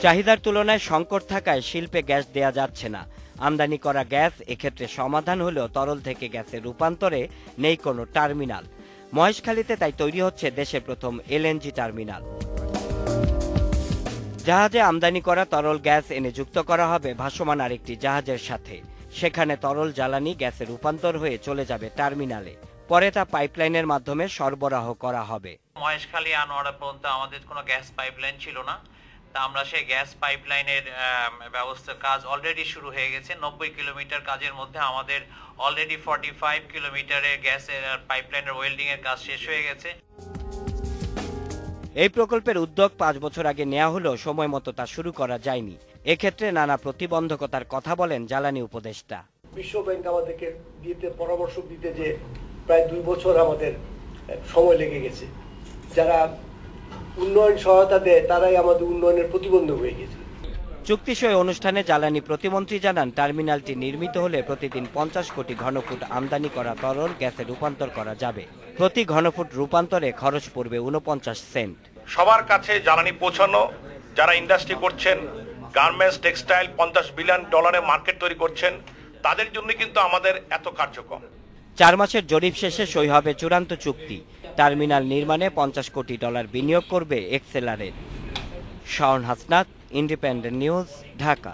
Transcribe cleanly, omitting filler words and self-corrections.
চাহিদার তুলনায় সংকট থাকায় শিল্পে গ্যাস দেয়া যাচ্ছে না। আমদানি করা গ্যাস এক্ষেত্রে সমাধান হলেও তরল থেকে গ্যাসে রূপান্তরে নেই কোনো টার্মিনাল। মহেশখালীতে তাই তৈরি হচ্ছে দেশের প্রথম এলএনজি টার্মিনাল। জাহাজে আমদানি করা তরল গ্যাস এনে যুক্ত করা হবে ভাসমান আরেকটি জাহাজের সাথে। সেখানে তরল জ্বালানি গ্যাসে রূপান্তর হয়ে চলে যাবে টার্মিনালে। পরে তা পাইপলাইনের মাধ্যমে সরবরাহ করা হবে। মহেশখালী আনোয়ারা পর্যন্ত আমাদের কোনো গ্যাস পাইপলাইন ছিল না, তা আমরা সেই গ্যাস পাইপলাইনের ব্যবস্থার কাজ অলরেডি শুরু হয়ে গেছে। 90 কিলোমিটার কাজের মধ্যে আমাদের অলরেডি 45 কিলোমিটারের গ্যাসের পাইপলাইনের ওয়েল্ডিং এর কাজ শেষ হয়ে গেছে। এই প্রকল্পের উদ্যোগ 5 বছর আগে নেওয়া হলেও সময় মতো তা শুরু করা যায়নি। এক্ষেত্রে নানা প্রতিবন্ধকতার কথা বলেন জ্বালানি উপদেষ্টা। বিশ্ব ব্যাংক আমাদেরকে পরামর্শ দিতে যে প্রায় 2 বছর আমাদের সময় লেগে গেছে। যারা উন্নয়ন সহায়তা দেয় তারাই আমাদের উন্নয়নের প্রতিবন্ধক হয়ে গেছে। চুক্তি সই অনুষ্ঠানে জ্বালানি প্রতিমন্ত্রী জানান, টার্মিনালটি নির্মিত হলে প্রতিদিন 50 কোটি ঘনফুট আমদানি করা তরল গ্যাসে রূপান্তর করা যাবে। প্রতি ঘনফুট রূপান্তরে খরচ পড়বে 49 সেন্ট। সবার কাছে জ্বালানি পৌঁছানো, যারা ইন্ডাস্ট্রি করছেন, গার্মেন্টস, টেক্সটাইল, $50 বিলিয়ন মার্কেট তৈরি করছেন, তাদের জন্য কিন্তু আমাদের এত কার্যক্রম। 4 মাসের জরিপ শেষে সই হবে চূড়ান্ত চুক্তি। টার্মিনাল নির্মাণে $50 কোটি বিনিয়োগ করবে accelerate. Shaon Hasnat, independent news, Dhaka.